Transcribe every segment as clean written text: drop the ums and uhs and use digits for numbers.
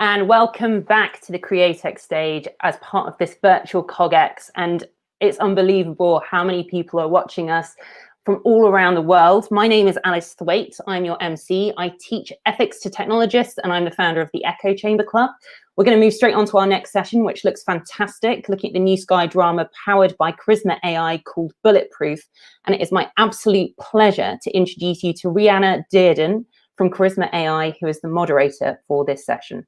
And welcome back to the Createch stage as part of this virtual CogX. And it's unbelievable how many people are watching us from all around the world. My name is Alice Thwaite. I'm your MC. I teach ethics to technologists, and I'm the founder of the Echo Chamber Club. We're going to move straight on to our next session, which looks fantastic, looking at the new Sky drama powered by Charisma.ai called Bulletproof. And it is my absolute pleasure to introduce you to Rianna Dearden from Charisma.ai, who is the moderator for this session.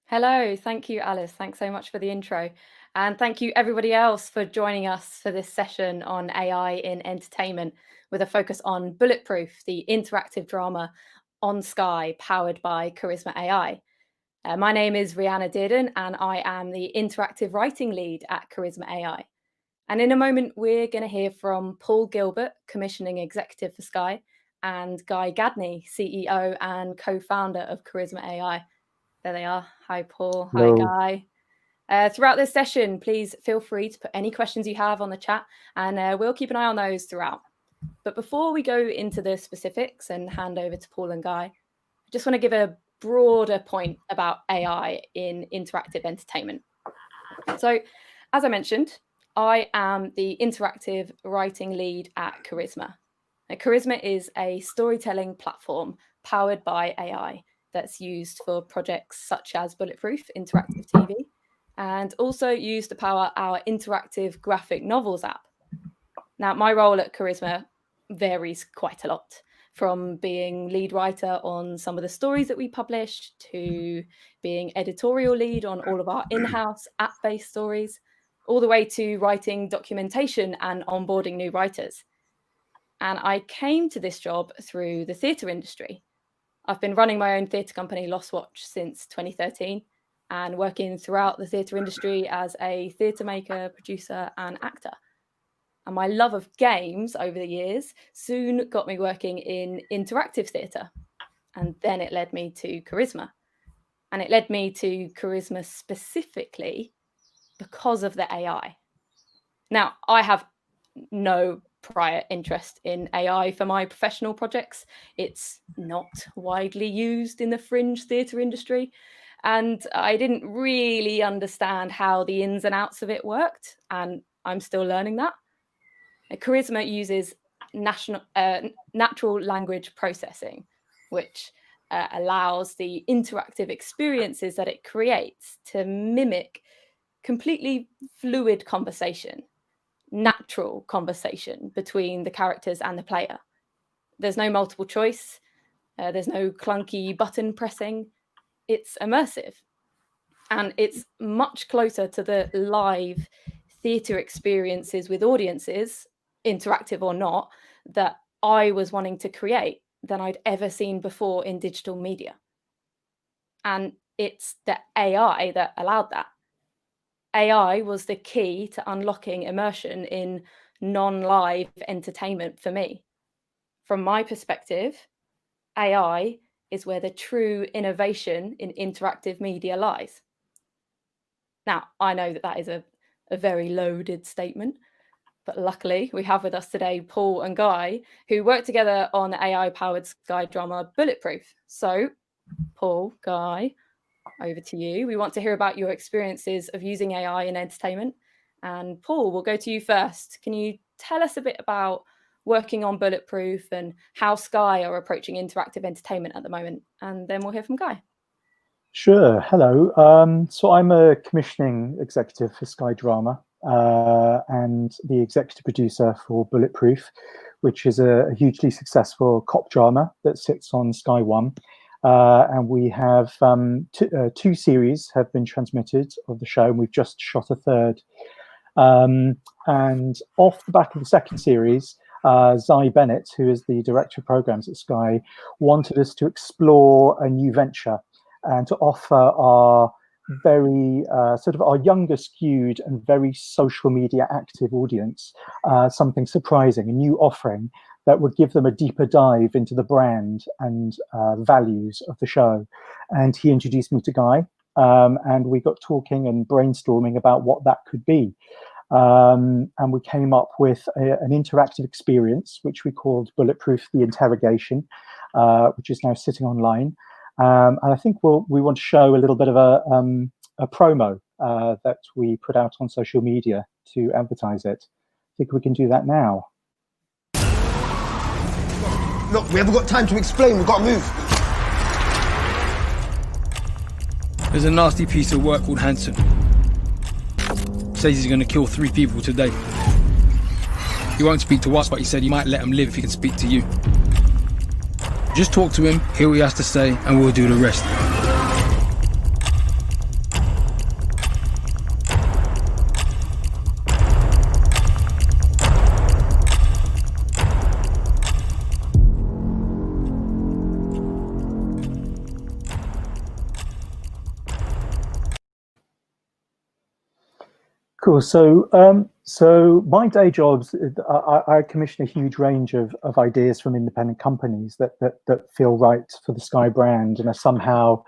Hello, thank you, Alice. Thanks so much for the intro. And thank you everybody else for joining us for this session on AI in entertainment with a focus on Bulletproof, the interactive drama on Sky powered by Charisma.ai. My name is Rianna Dearden and I am the interactive writing lead at Charisma.ai. And in a moment, we're going to hear from Paul Gilbert, commissioning executive for Sky, and Guy Gadney, CEO and co-founder of Charisma.ai. There they are. Hi, Paul. Hello. Hi, Guy. Throughout this session, please feel free to put any questions you have on the chat, and we'll keep an eye on those throughout. But before we go into the specifics and hand over to Paul and Guy, I just want to give a broader point about AI in interactive entertainment. So, as I mentioned, I am the interactive writing lead at Charisma. Now, Charisma is a storytelling platform powered by AI that's used for projects such as Bulletproof interactive TV, and also used to power our interactive graphic novels app. Now, my role at Charisma varies quite a lot, from being lead writer on some of the stories that we publish to being editorial lead on all of our in-house app-based stories, all the way to writing documentation and onboarding new writers. And I came to this job through the theatre industry. I've been running my own theatre company, Lost Watch, since 2013 and working throughout the theatre industry as a theatre maker, producer and actor. And my love of games over the years soon got me working in interactive theatre. And then it led me to Charisma. And it led me to Charisma specifically because of the AI. Now, I have no prior interest in AI for my professional projects. It's not widely used in the fringe theatre industry, and I didn't really understand how the ins and outs of it worked, and I'm still learning that. Charisma uses natural language processing, which allows the interactive experiences that it creates to mimic completely fluid conversation, natural conversation between the characters and the player. There's no multiple choice. There's no clunky button pressing. It's immersive. And it's much closer to the live theatre experiences with audiences, interactive or not, that I was wanting to create than I'd ever seen before in digital media. And it's the AI that allowed that. AI was the key to unlocking immersion in non-live entertainment for me. From my perspective, AI is where the true innovation in interactive media lies. Now, I know that is a very loaded statement, but luckily we have with us today Paul and Guy, who work together on the AI-powered Sky drama Bulletproof. So, Paul, Guy, over to you. We want to hear about your experiences of using AI in entertainment. And Paul, we'll go to you first. Can you tell us a bit about working on Bulletproof and how Sky are approaching interactive entertainment at the moment? And then we'll hear from Guy. Sure. Hello. So I'm a commissioning executive for Sky Drama and the executive producer for Bulletproof, which is a hugely successful cop drama that sits on Sky One. And we have two series have been transmitted of the show, and we've just shot a third. And off the back of the second series, Zai Bennett, who is the director of programs at Sky, wanted us to explore a new venture and to offer our very sort of our younger skewed and very social media active audience something surprising, a new offering that would give them a deeper dive into the brand and values of the show. And he introduced me to Guy, and we got talking and brainstorming about what that could be. And we came up with an interactive experience, which we called Bulletproof the Interrogation, which is now sitting online. And I think we want to show a little bit of a promo that we put out on social media to advertise it. I think we can do that now. Look, we haven't got time to explain. We've got to move. There's a nasty piece of work called Hanson. Says he's going to kill 3 people today. He won't speak to us, but he said he might let him live if he can speak to you. Just talk to him, hear what he has to say, and we'll do the rest. Cool. So my day jobs, I commission a huge range of ideas from independent companies that feel right for the Sky brand and are somehow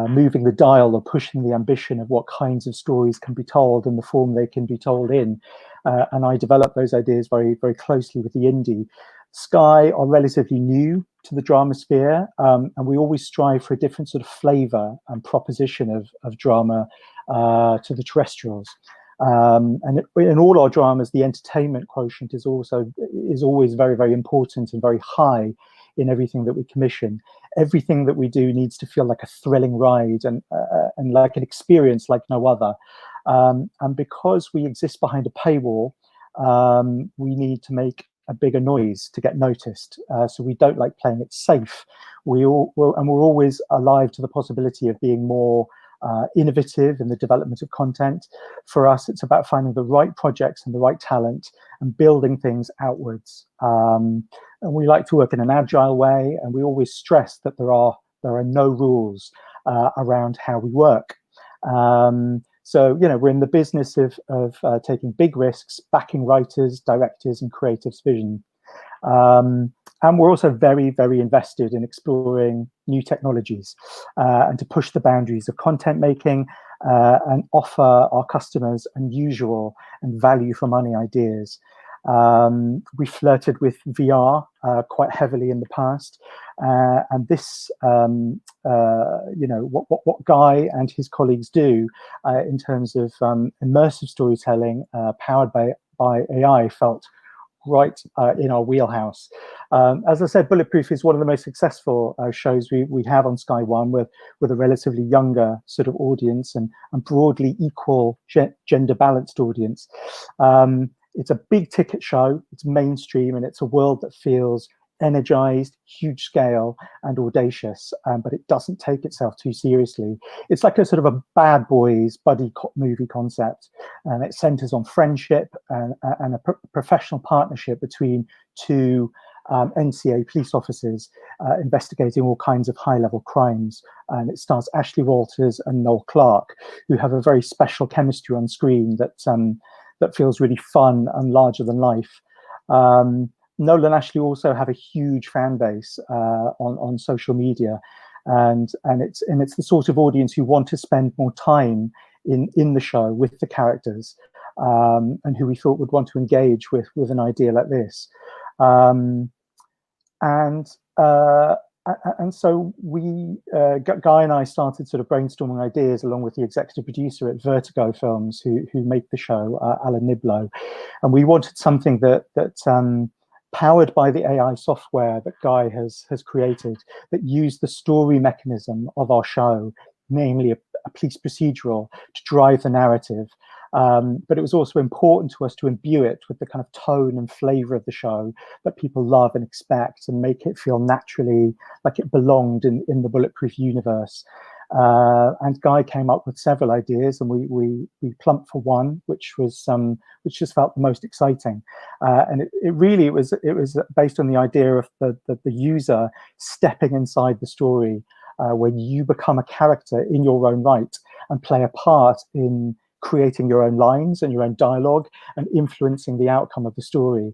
moving the dial or pushing the ambition of what kinds of stories can be told and the form they can be told in. And I develop those ideas very, very closely with the indie. Sky are relatively new to the drama sphere, and we always strive for a different sort of flavour and proposition of drama to the terrestrials. And in all our dramas, the entertainment quotient is always very, very important and very high in everything that we commission. Everything that we do needs to feel like a thrilling ride and like an experience like no other. And because we exist behind a paywall, we need to make a bigger noise to get noticed. So we don't like playing it safe. We're always alive to the possibility of being more innovative in the development of content. For us, it's about finding the right projects and the right talent and building things outwards. And we like to work in an agile way, and we always stress that there are no rules around how we work. So, we're in the business of taking big risks, backing writers, directors, and creatives' vision. And we're also very, very invested in exploring new technologies and to push the boundaries of content making and offer our customers unusual and value for money ideas. We flirted with VR quite heavily in the past, and this, what Guy and his colleagues do in terms of immersive storytelling powered by AI felt right in our wheelhouse. As I said, Bulletproof is one of the most successful shows we have on Sky One, with a relatively younger sort of audience and broadly equal gender balanced audience. It's a big ticket show, it's mainstream, and it's a world that feels energized, huge scale, and audacious, but it doesn't take itself too seriously. It's like a sort of a Bad Boys buddy cop movie concept, and it centers on friendship and a professional partnership between two NCA police officers investigating all kinds of high-level crimes. And it stars Ashley Walters and Noel Clarke, who have a very special chemistry on screen that feels really fun and larger than life. Noel and Ashley also have a huge fan base on social media, and it's the sort of audience who want to spend more time in the show with the characters, and who we thought would want to engage with an idea like this. And so Guy and I started sort of brainstorming ideas along with the executive producer at Vertigo Films, who make the show, Alan Niblo, and we wanted something that powered by the AI software that Guy has created, that used the story mechanism of our show, namely a police procedural, to drive the narrative. But it was also important to us to imbue it with the kind of tone and flavor of the show that people love and expect, and make it feel naturally like it belonged in the Bulletproof universe. And Guy came up with several ideas, and we plumped for one, which just felt the most exciting. And it was based on the idea of the user stepping inside the story, when you become a character in your own right and play a part in creating your own lines and your own dialogue and influencing the outcome of the story.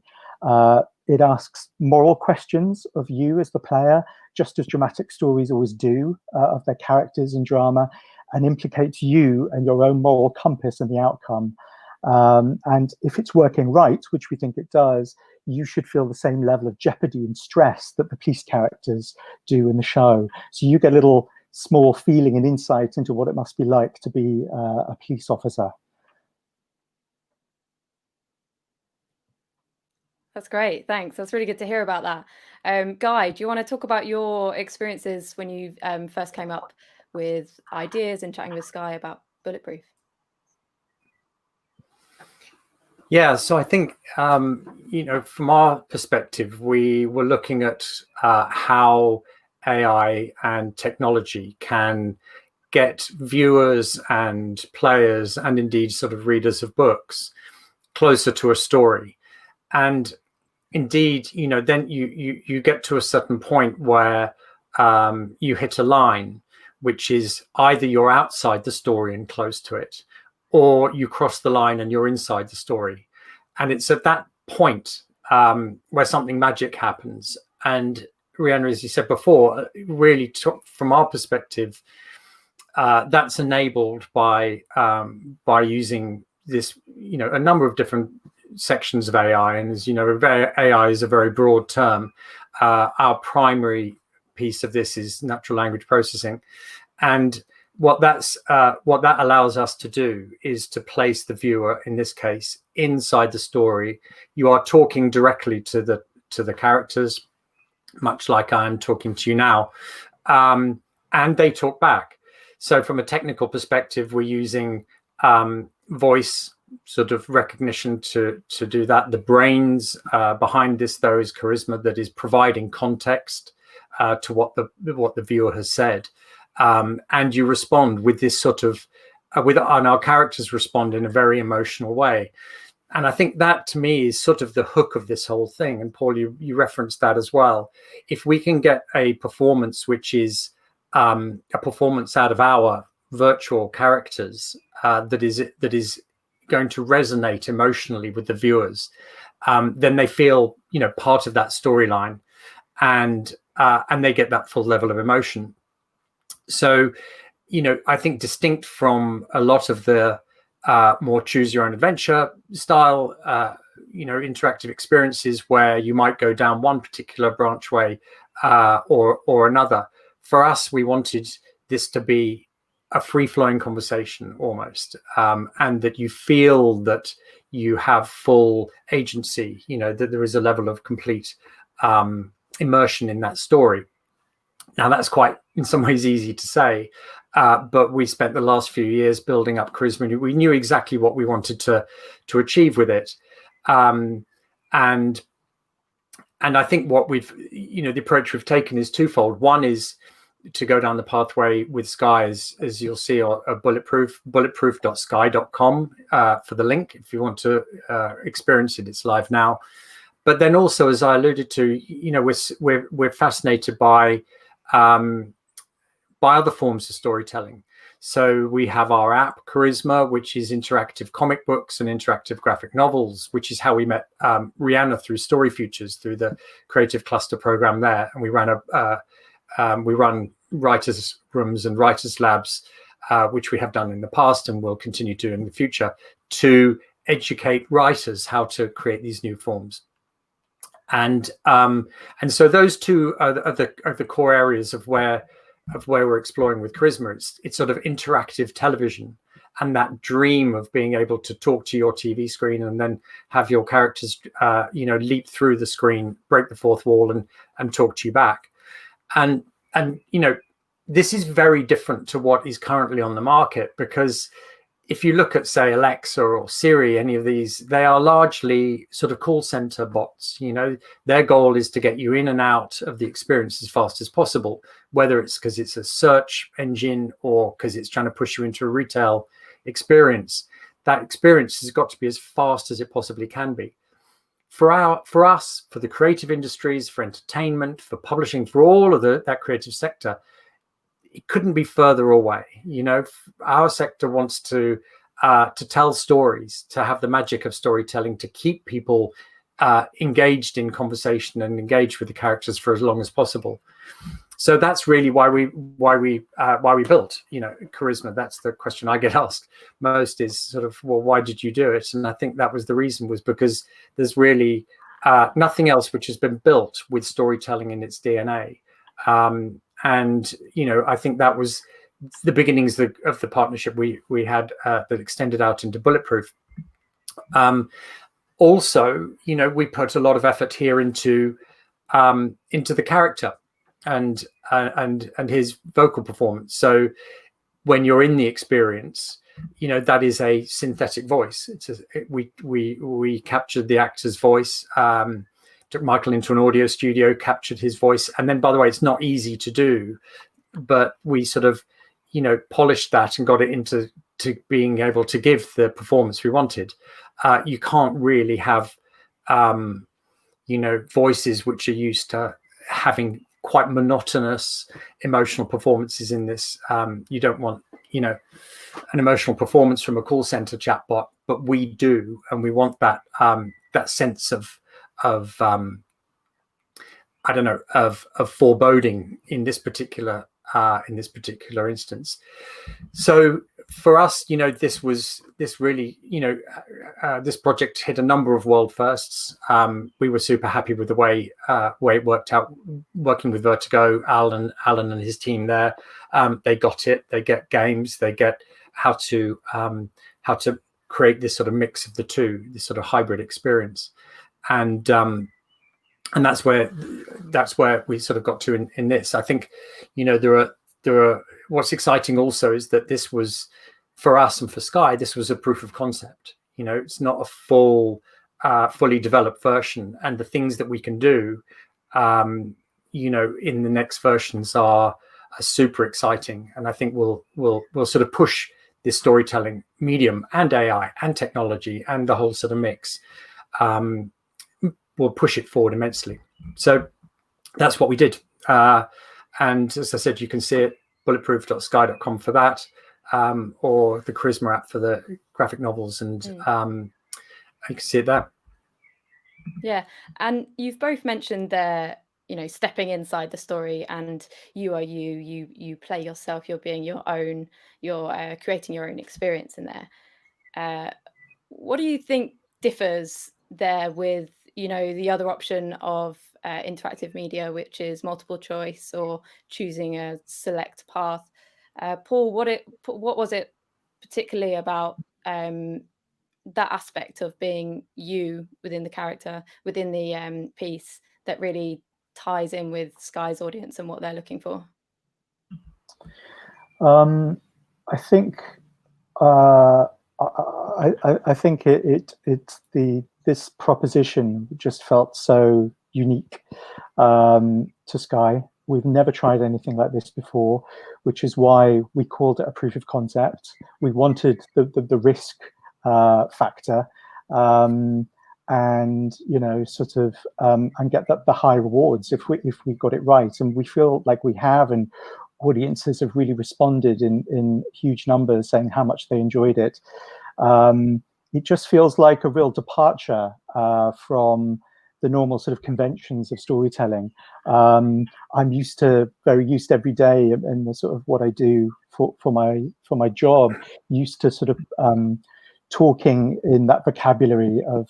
It asks moral questions of you as the player, just as dramatic stories always do of their characters in drama, and implicates you and your own moral compass and the outcome. And if it's working right, which we think it does, you should feel the same level of jeopardy and stress that the police characters do in the show. So you get a little small feeling and insight into what it must be like to be a police officer. That's great. Thanks. That's really good to hear about that. Guy, do you want to talk about your experiences when you first came up with ideas and chatting with Sky about Bulletproof? Yeah, so I think, from our perspective, we were looking at how AI and technology can get viewers and players and indeed sort of readers of books closer to a story. And indeed, then you get to a certain point where you hit a line, which is either you're outside the story and close to it, or you cross the line and you're inside the story. And it's at that point where something magic happens. And Rianna, as you said before, really from our perspective, that's enabled by using this, a number of different sections of AI. And as you know, AI is a very broad term. Our primary piece of this is natural language processing. And what that allows us to do is to place the viewer, in this case, inside the story. You are talking directly to the characters, much like I am talking to you now, and they talk back. So from a technical perspective, we're using voice sort of recognition to do that. The brains behind this, though, is Charisma, that is providing context to what the viewer has said. And you respond with this sort of, and our characters respond in a very emotional way. And I think that, to me, is sort of the hook of this whole thing. And Paul, you referenced that as well. If we can get a performance which is a performance out of our virtual characters that is going to resonate emotionally with the viewers, then they feel, part of that storyline, and they get that full level of emotion. So, I think distinct from a lot of the more choose your own adventure style, interactive experiences where you might go down one particular branch way or another. For us, we wanted this to be a free-flowing conversation almost, and that you feel that you have full agency, that there is a level of complete immersion in that story. Now, that's quite, in some ways, easy to say, but we spent the last few years building up Charisma. We knew exactly what we wanted to achieve with it. And I think what the approach we've taken is twofold. One is to go down the pathway with Sky, as you'll see, or Bulletproof, bulletproof.sky.com for the link. If you want to experience it, it's live now. But then also, as I alluded to, we're fascinated by other forms of storytelling. So we have our app, Charisma, which is interactive comic books and interactive graphic novels, which is how we met Rianna through Story Futures, through the Creative Cluster program there. And we run writers' rooms and writers' labs, which we have done in the past and will continue to in the future, to educate writers how to create these new forms. And so those two are the core areas of where we're exploring with Charisma. It's sort of interactive television, and that dream of being able to talk to your TV screen and then have your characters, leap through the screen, break the fourth wall, and talk to you back. And this is very different to what is currently on the market, because if you look at, say, Alexa or Siri, any of these, they are largely sort of call center bots. Their goal is to get you in and out of the experience as fast as possible, whether it's because it's a search engine or because it's trying to push you into a retail experience. That experience has got to be as fast as it possibly can be. For us, for the creative industries, for entertainment, for publishing, for all of that creative sector, it couldn't be further away. Our sector wants to tell stories, to have the magic of storytelling, to keep people engaged in conversation and engaged with the characters for as long as possible. So that's really why we built, Charisma. That's the question I get asked most, is sort of, well, why did you do it? And I think that was the reason, was because there's really nothing else which has been built with storytelling in its DNA. And I think that was the beginnings of the partnership we had that extended out into Bulletproof. Also, we put a lot of effort here into the character and his vocal performance. So when you're in the experience, that is a synthetic voice. We captured the actor's voice, took Michael into an audio studio, captured his voice, and then, by the way, it's not easy to do, but we sort of polished that and got it into being able to give the performance we wanted. You can't really have voices which are used to having quite monotonous emotional performances in this. You don't want an emotional performance from a call center chatbot, but we do, and we want that that sense of foreboding in this particular instance. So for us, this project hit a number of world firsts. We were super happy with the way it worked out working with Vertigo. Alan and his team there, they got it. They get games. They get how to create this sort of mix of the two, this sort of hybrid experience, and that's where we sort of got to in this. I think there are what's exciting also is that this was, for us and for Sky, this was a proof of concept. It's not a fully developed version, and the things that we can do in the next versions are super exciting. And I think we'll sort of push this storytelling medium and AI and technology and the whole sort of mix. We'll push it forward immensely. So that's what we did. And as I said, you can see it, bulletproof.sky.com for that, or the Charisma app for the graphic novels, and you can see it there. Yeah, and you've both mentioned there, stepping inside the story, and you are you play yourself, you're being your own, you're creating your own experience in there. What do you think differs there with the other option of interactive media, which is multiple choice or choosing a select path? Paul, what was it particularly about that aspect of being you within the character, within the piece, that really ties in with Sky's audience and what they're looking for? I think I think this proposition just felt so unique to Sky. We've never tried anything like this before, which is why we called it a proof of concept. We wanted the risk factor, and sort of and get the high rewards if we got it right, and we feel like we have, and audiences have really responded in huge numbers, saying how much they enjoyed it. It just feels like a real departure from the normal sort of conventions of storytelling. I'm very used every day, and the sort of what I do for my job, used to sort of talking in that vocabulary of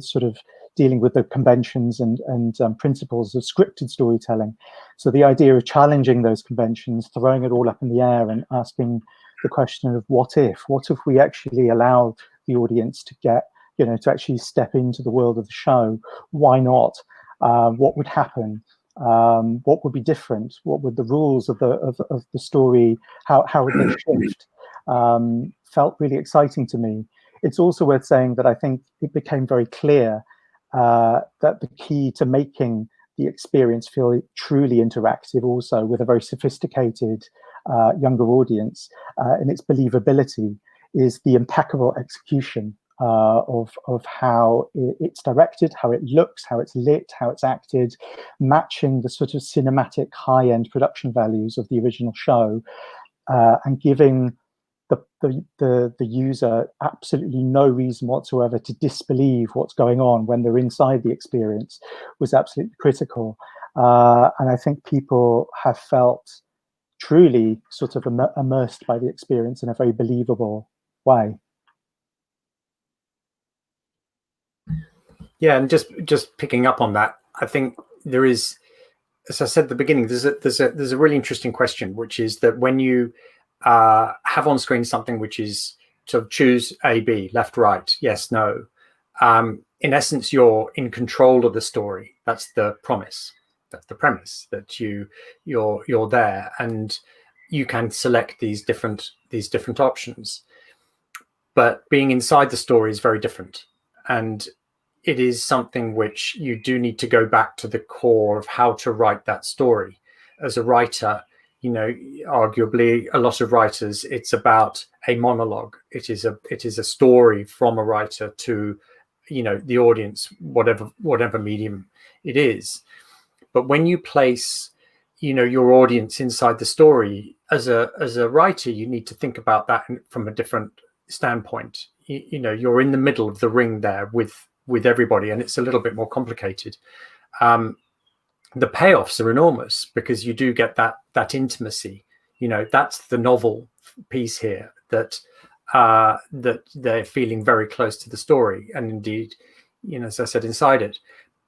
sort of dealing with the conventions and principles of scripted storytelling. So the idea of challenging those conventions, throwing it all up in the air, and asking the question of what if we actually allow the audience to get, to actually step into the world of the show? Why not? What would happen? What would be different? What would the rules of the story? How would they shift? Felt really exciting to me. It's also worth saying that I think it became very clear that the key to making the experience feel truly interactive, also with a very sophisticated younger audience, and its believability, is the impeccable execution of how it's directed, how it looks, how it's lit, how it's acted, matching the sort of cinematic high-end production values of the original show, and giving the user absolutely no reason whatsoever to disbelieve what's going on when they're inside the experience, was absolutely critical. And I think people have felt truly sort of immersed by the experience in a very believable way. Yeah, and just picking up on that, I think there is, as I said at the beginning, there's a really interesting question, which is that when you have on screen something which is sort of choose A, B, left, right, yes, no. In essence, you're in control of the story. That's the promise. That's the premise, that you're there and you can select these different options. But being inside the story is very different, and it is something which you do need to go back to the core of how to write that story. As a writer, you know, arguably a lot of writers, it's about a monologue. It is a story from a writer to, you know, the audience, whatever medium it is. But when you place, you know, your audience inside the story, as a writer, you need to think about that from a different standpoint. You know, you're in the middle of the ring there with everybody, and it's a little bit more complicated. The payoffs are enormous because you do get that intimacy. You know, that's the novel piece here, that they're feeling very close to the story, and indeed, you know, as I said, inside it.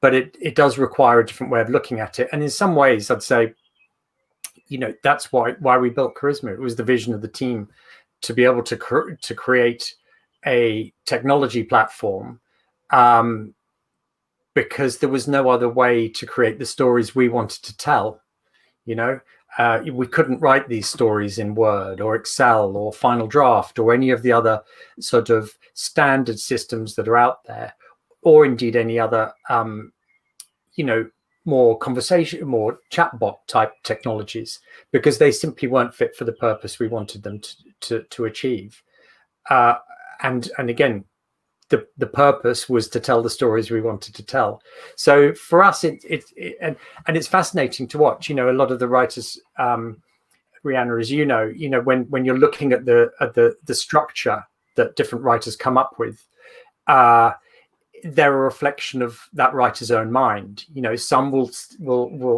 But it does require a different way of looking at it, and in some ways, I'd say, you know, that's why we built Charisma. It was the vision of the team to be able to create a technology platform, because there was no other way to create the stories we wanted to tell. You know, we couldn't write these stories in Word or Excel or Final Draft or any of the other sort of standard systems that are out there, or indeed any other, you know, more chatbot type technologies, because they simply weren't fit for the purpose we wanted them to achieve. And again, the purpose was to tell the stories we wanted to tell. So for us, and it's fascinating to watch. You know, a lot of the writers, Rianna, as you know, when you're looking at the structure that different writers come up with, they're a reflection of that writer's own mind. You know, some will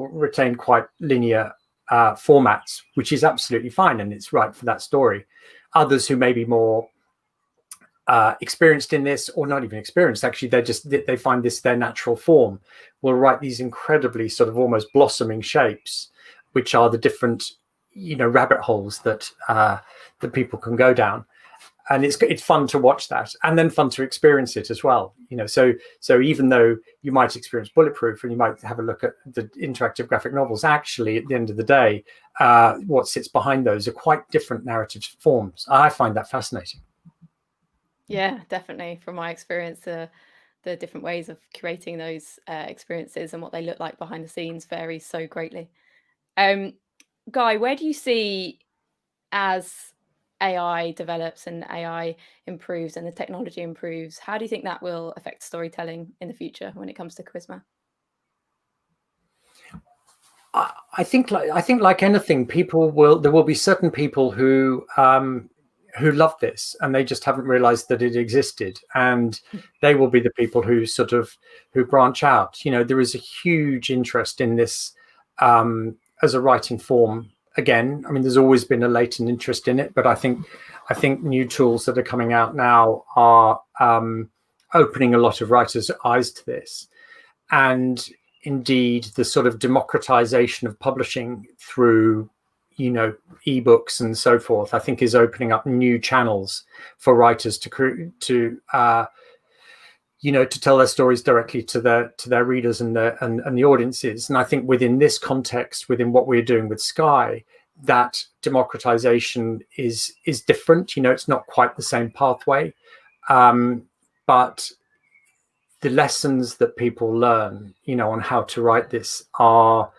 retain quite linear formats, which is absolutely fine, and it's right for that story. Others who may be more experienced in this, or not even experienced, actually, they find this their natural form, will write these incredibly sort of almost blossoming shapes, which are the different, you know, rabbit holes that people can go down. And it's fun to watch that, and then fun to experience it as well. You know, so even though you might experience Bulletproof and you might have a look at the interactive graphic novels, actually at the end of the day, what sits behind those are quite different narrative forms. I find that fascinating. Yeah, definitely. From my experience, the different ways of curating those experiences and what they look like behind the scenes varies so greatly. Guy, where do you see, as AI develops and AI improves and the technology improves, how do you think that will affect storytelling in the future when it comes to Charisma? I think like anything, there will be certain people who love this and they just haven't realized that it existed, and they will be the people who branch out. You know, there is a huge interest in this as a writing form. Again, I mean, there's always been a latent interest in it, but I think new tools that are coming out now are opening a lot of writers' eyes to this. And indeed, the sort of democratization of publishing through, you know, ebooks and so forth, I think is opening up new channels for writers to tell their stories directly to their readers and the audiences. And I think within this context, within what we're doing with Sky, that democratization is different. You know, it's not quite the same pathway, but the lessons that people learn, you know, on how to write this are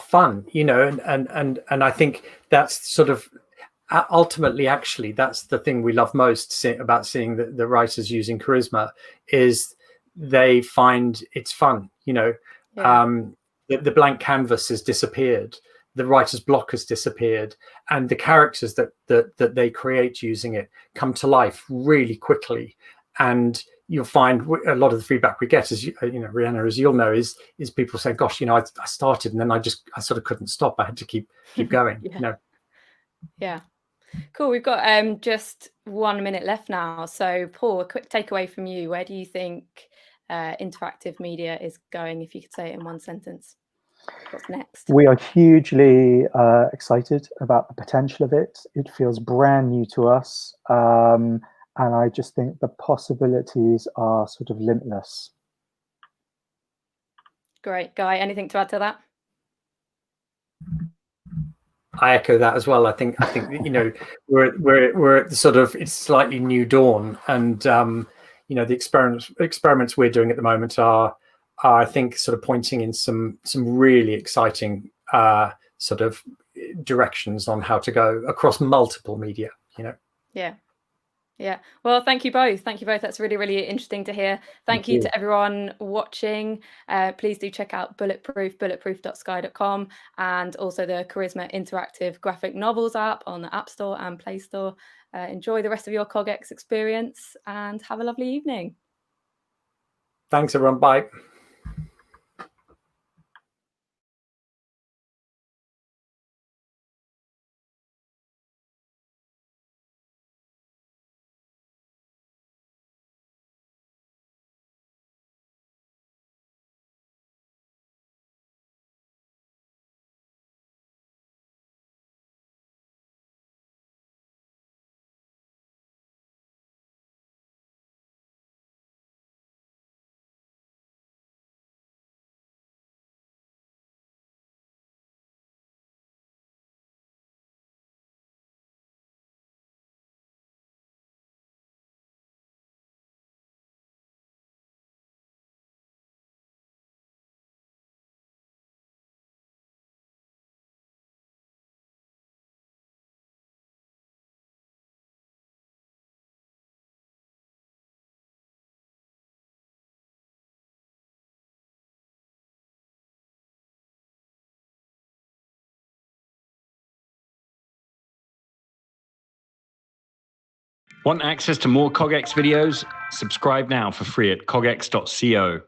fun, you know, and I think that's sort of ultimately, actually, that's the thing we love most about seeing the writers using Charisma, is they find it's fun. You know, yeah. The blank canvas has disappeared, the writer's block has disappeared, and the characters that they create using it come to life really quickly. And you'll find a lot of the feedback we get, as you know, Rianna, as you'll know, is people saying, "Gosh, you know, I started and then I sort of couldn't stop. I had to keep going." Yeah. You know. Yeah. Cool. We've got just 1 minute left now. So, Paul, a quick takeaway from you. Where do you think interactive media is going, if you could say it in one sentence? What's next? We are hugely excited about the potential of it. It feels brand new to us. And I just think the possibilities are sort of limitless. Great. Guy, anything to add to that? I echo that as well. I think you know, we're at the sort of, it's slightly new dawn, and you know, the experiments we're doing at the moment are I think sort of pointing in some really exciting sort of directions on how to go across multiple media, you know. Yeah. Well, thank you both. That's really, really interesting to hear. Thank you to everyone watching. Please do check out Bulletproof, bulletproof.sky.com, and also the Charisma interactive graphic novels app on the App Store and Play Store. Enjoy the rest of your CogX experience and have a lovely evening. Thanks, everyone. Bye. Want access to more CogX videos? Subscribe now for free at cogx.co.